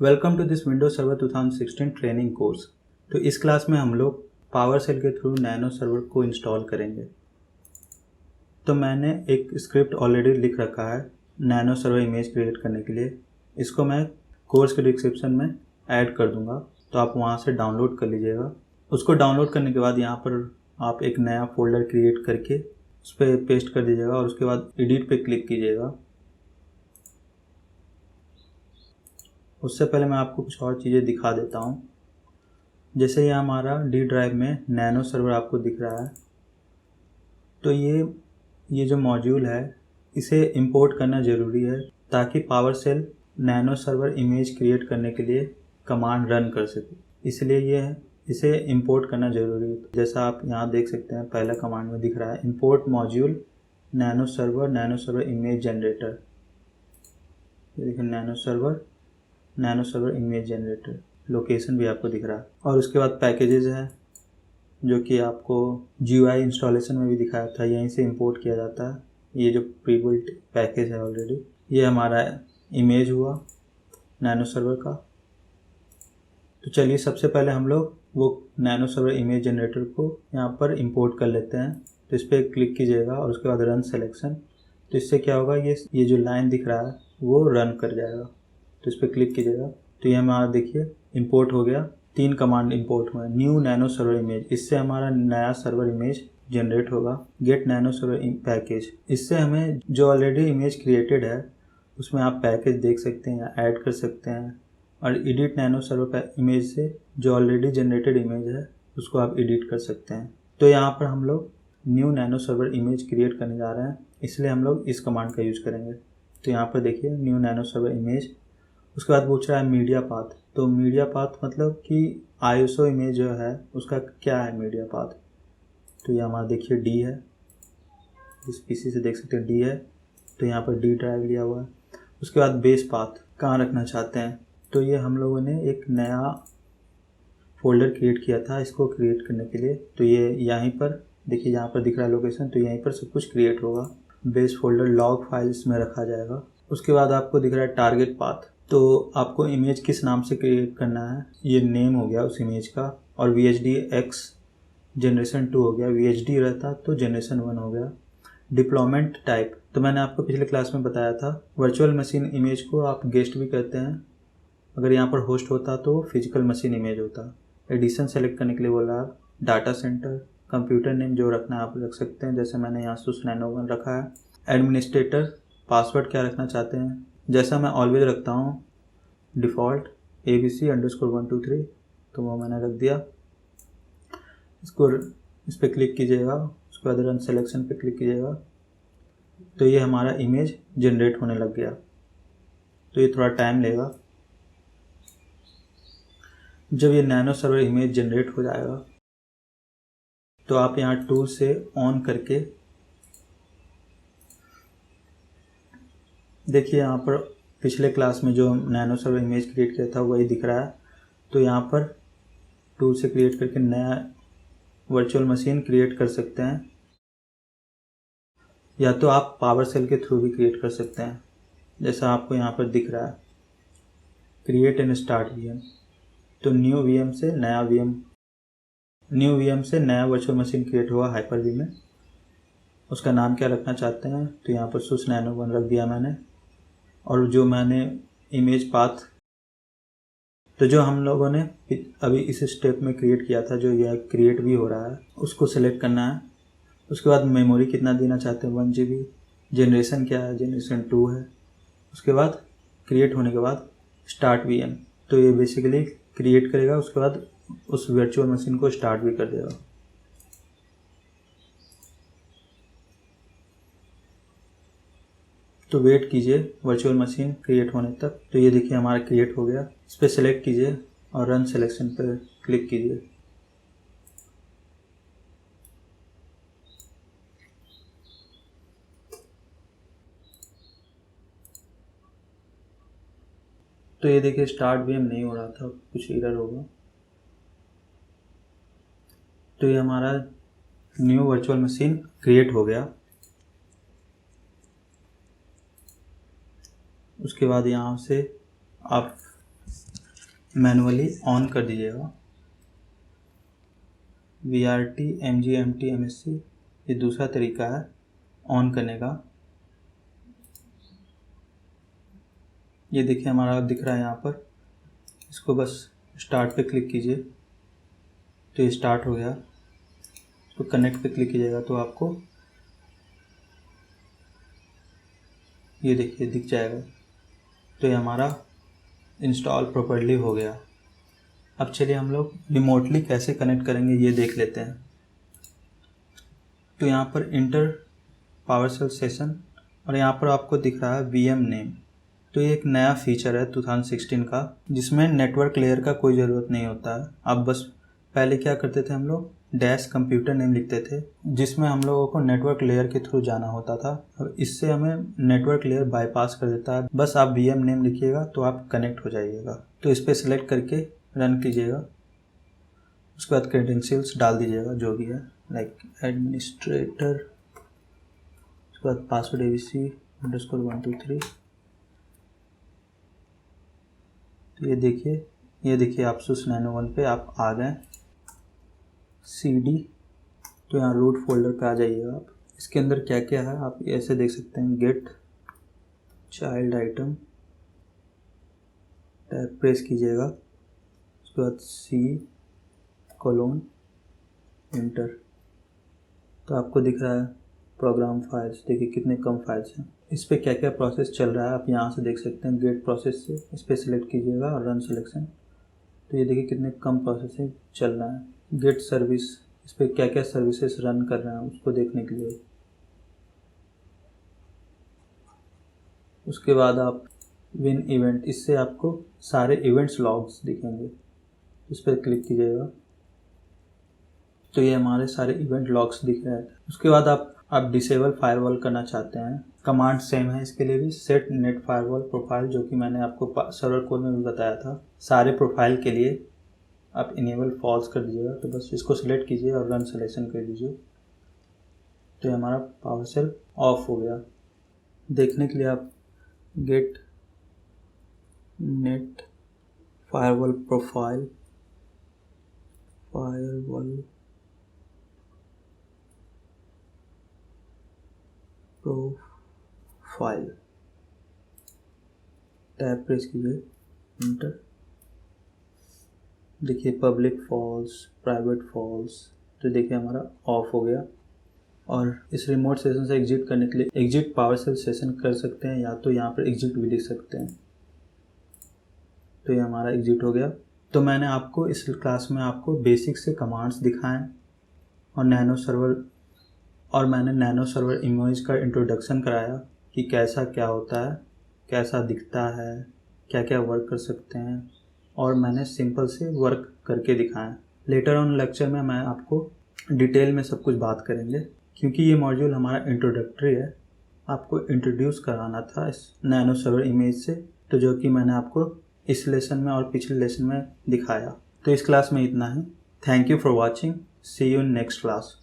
Welcome to this Windows Server 2016 training course. तो इस class में हम लोग पावर सेल के थ्रू नैनो सर्वर को इंस्टॉल करेंगे। तो मैंने एक स्क्रिप्ट ऑलरेडी लिख रखा है नैनो सर्वर इमेज क्रिएट करने के लिए। इसको मैं कोर्स के डिस्क्रिप्शन में ऐड कर दूंगा, तो आप वहाँ से डाउनलोड कर लीजिएगा। उसको डाउनलोड करने के बाद यहाँ पर आप एक नया फोल्डर क्रिएट करके उस पर पेस्ट कर दीजिएगा और उसके बाद एडिट पे क्लिक कीजिएगा। उससे पहले मैं आपको कुछ और चीज़ें दिखा देता हूँ। जैसे ये हमारा डी ड्राइव में नैनो सर्वर आपको दिख रहा है, तो ये जो मॉड्यूल है इसे इंपोर्ट करना ज़रूरी है ताकि PowerShell Nano Server image create करने के लिए कमांड रन कर सके। इसलिए इसे इंपोर्ट करना ज़रूरी है। जैसा आप यहाँ देख सकते हैं, पहला कमांड में दिख रहा है import module nano Server image generator. ये देखिए nano Server image generator, location भी आपको दिख रहा है। और उसके बाद पैकेजेस है जो कि आपको GUI इंस्टॉलेशन में भी दिखाया था, यहीं से इंपोर्ट किया जाता है। ये जो प्रीबिल्ट पैकेज है ऑलरेडी, ये हमारा इमेज हुआ नैनो सर्वर का। तो चलिए सबसे पहले हम लोग वो नैनो सर्वर इमेज जनरेटर को यहाँ पर इंपोर्ट कर लेते हैं। तो इस पर क्लिक कीजिएगा और उसके बाद रन सिलेक्शन। तो इससे क्या होगा, ये जो लाइन दिख रहा है वो रन कर जाएगा। तो इस पर क्लिक कीजिएगा तो ये हमारा देखिए इंपोर्ट हो गया। 3 कमांड इंपोर्ट हुए। न्यू नैनो सर्वर इमेज, इससे हमारा नया सर्वर इमेज जनरेट होगा। गेट नैनो सर्वर पैकेज, इससे हमें जो ऑलरेडी इमेज क्रिएटेड है उसमें आप पैकेज देख सकते हैं या ऐड कर सकते हैं। और एडिट नैनो सर्वर इमेज से जो ऑलरेडी जनरेटेड इमेज है उसको आप एडिट कर सकते हैं। तो यहाँ पर हम लोग new nano Server image create करने जा रहे हैं, इसलिए हम लोग इस कमांड का यूज़ करेंगे। तो यहाँ पर देखिए न्यू नैनो सर्वर इमेज। उसके बाद पूछ रहा है मीडिया पाथ। तो मीडिया पाथ मतलब कि ISO इमेज जो है उसका क्या है मीडिया पाथ। तो ये हमारा देखिए D है, इस PC से देख सकते हैं D है। तो यहाँ पर D ड्राइव लिया हुआ है। उसके बाद बेस पाथ कहाँ रखना चाहते हैं, तो ये हम लोगों ने एक नया फोल्डर क्रिएट किया था इसको क्रिएट करने के लिए। तो ये यहीं पर देखिए, यहाँ पर दिख रहा है लोकेशन, तो यहीं पर सब कुछ क्रिएट होगा। बेस फोल्डर लॉग फाइल्स में रखा जाएगा। उसके बाद आपको दिख रहा है टारगेट पाथ। तो आपको इमेज किस नाम से क्रिएट करना है, ये नेम हो गया उस इमेज का। और VHDX जनरेशन 2 हो गया, VHD रहता तो जनरेशन 1 हो गया। डिप्लॉयमेंट टाइप, तो मैंने आपको पिछले क्लास में बताया था वर्चुअल मशीन इमेज को आप गेस्ट भी कहते हैं। अगर यहाँ पर होस्ट होता तो फिजिकल मशीन इमेज होता। एडिशन सेलेक्ट करने के लिए बोला आप डाटा सेंटर। कंप्यूटर नेम जो रखना है आप रख सकते हैं, जैसे मैंने यहाँ SUS नैनो 1 रखा है। एडमिनिस्ट्रेटर पासवर्ड क्या रखना चाहते हैं, जैसा मैं ऑलवेज रखता हूँ डिफ़ॉल्ट ABC_123, तो वो मैंने रख दिया। इस पर क्लिक कीजिएगा, उसके बाद रन सिलेक्शन पे क्लिक कीजिएगा। तो ये हमारा इमेज जनरेट होने लग गया। तो ये थोड़ा टाइम लेगा। जब ये नैनो सर्वर इमेज जनरेट हो जाएगा तो आप यहाँ टूल से ऑन करके देखिए, यहाँ पर पिछले क्लास में जो नैनो सर्वर इमेज क्रिएट किया था वही दिख रहा है। तो यहाँ पर टूल से क्रिएट करके नया वर्चुअल मशीन क्रिएट कर सकते हैं, या तो आप पावर सेल के थ्रू भी क्रिएट कर सकते हैं। जैसा आपको यहाँ पर दिख रहा है क्रिएट एंड स्टार्ट VM। तो न्यू VM से नया वर्चुअल मशीन क्रिएट हुआ Hyper-V में। उसका नाम क्या रखना चाहते हैं, तो यहाँ पर SUS नैनो 1 रख दिया मैंने। और जो मैंने इमेज पाथ, तो जो हम लोगों ने अभी इस स्टेप में क्रिएट किया था, जो यह क्रिएट भी हो रहा है, उसको सेलेक्ट करना है। उसके बाद मेमोरी कितना देना चाहते हैं, 1 GB। जनरेशन क्या है, जनरेशन 2 है। उसके बाद क्रिएट होने के बाद स्टार्ट VM, तो ये बेसिकली क्रिएट करेगा, उसके बाद उस वर्चुअल मशीन को स्टार्ट भी कर देगा। तो वेट कीजिए वर्चुअल मशीन क्रिएट होने तक। तो ये देखिए हमारा क्रिएट हो गया। इस पर सेलेक्ट कीजिए और रन सिलेक्शन पर क्लिक कीजिए। तो ये देखिए स्टार्ट VM नहीं हो रहा था, कुछ एरर होगा। तो ये हमारा न्यू वर्चुअल मशीन क्रिएट हो गया। उसके बाद यहाँ से आप मैनुअली ऑन कर दीजिएगा। VRT MGMT MSC ये दूसरा तरीका है ऑन करने का। ये देखिए हमारा दिख रहा है यहाँ पर, इसको बस स्टार्ट पे क्लिक कीजिए तो ये स्टार्ट हो गया। तो कनेक्ट पे क्लिक कीजिएगा तो आपको ये देखिए दिख जाएगा। तो ये हमारा इंस्टॉल प्रॉपर्ली हो गया। अब चलिए हम लोग रिमोटली कैसे कनेक्ट करेंगे ये देख लेते हैं। तो यहाँ पर इंटर पावरसेल सेशन और यहाँ पर आपको दिख रहा है VM नेम। तो ये एक नया फीचर है 2016 का, जिसमें नेटवर्क लेयर का कोई ज़रूरत नहीं होता है। अब बस पहले क्या करते थे हम लोग, डैश कंप्यूटर नेम लिखते थे, जिसमें हम लोगों को नेटवर्क लेयर के थ्रू जाना होता था। अब इससे हमें नेटवर्क लेयर बाईपास कर देता है। बस आप VM नेम लिखिएगा तो आप कनेक्ट हो जाइएगा। तो इस पर सिलेक्ट करके रन कीजिएगा। उसके बाद क्रेडेंशियल्स डाल दीजिएगा जो भी है, लाइक एडमिनिस्ट्रेटर। उसके बाद पासवर्ड ABC_123। तो ये देखिए आप ASUS Nano 1 पे आप आ गए। CD तो यहाँ रूट फोल्डर पे आ जाइएगा आप। इसके अंदर क्या क्या है आप ऐसे देख सकते हैं। Get child item, tab press कीजिएगा। उसके बाद C:\इंटर। तो आपको दिख रहा है प्रोग्राम फाइल्स। देखिए कितने कम फाइल्स हैं। इस पर क्या क्या प्रोसेस चल रहा है आप यहाँ से देख सकते हैं। गेट प्रोसेस से इस पर सिलेक्ट कीजिएगा और रन सिलेक्शन। तो ये देखिए कितने कम प्रोसेसिंग चल रहा है। गेट सर्विस, इस पर क्या क्या सर्विसेज रन कर रहे हैं उसको देखने के लिए। उसके बाद आप विन इवेंट, इससे आपको सारे इवेंट्स लॉग्स दिखेंगे। इस पर क्लिक कीजिएगा तो ये हमारे सारे इवेंट लॉग्स दिख रहे हैं। उसके बाद आप डिसेबल फायरवॉल करना चाहते हैं, कमांड सेम है इसके लिए भी, सेट नेट फायरवॉल प्रोफाइल, जो कि मैंने आपको सर्वर कोड में भी बताया था। सारे प्रोफाइल के लिए आप इनेबल फॉल्स कर दीजिएगा। तो बस इसको सिलेक्ट कीजिए और रन सिलेक्शन कर दीजिए। तो ये हमारा पावरसेल ऑफ हो गया। देखने के लिए आप get net firewall profile tab press कीजिए, इंटर। देखिए पब्लिक फॉल्स, प्राइवेट फॉल्स। तो देखिए हमारा ऑफ हो गया। और इस रिमोट सेशन से एग्जिट करने के लिए एग्जिट पावरसेल सेशन कर सकते हैं, या तो यहाँ पर एग्जिट भी लिख सकते हैं। तो ये हमारा एग्जिट हो गया। तो मैंने आपको इस क्लास में आपको बेसिक से कमांड्स दिखाएं और मैंने नैनो सर्वर इमेज का इंट्रोडक्शन कराया कि कैसा क्या होता है, कैसा दिखता है, क्या क्या वर्क कर सकते हैं, और मैंने सिंपल से वर्क करके दिखाया। लेटर ऑन लेक्चर में मैं आपको डिटेल में सब कुछ बात करेंगे, क्योंकि ये मॉड्यूल हमारा इंट्रोडक्टरी है। आपको इंट्रोड्यूस कराना था इस नैनो सर्वर इमेज से, तो जो कि मैंने आपको इस लेसन में और पिछले लेसन में दिखाया। तो इस क्लास में इतना ही। Thank you for watching. See you in next class.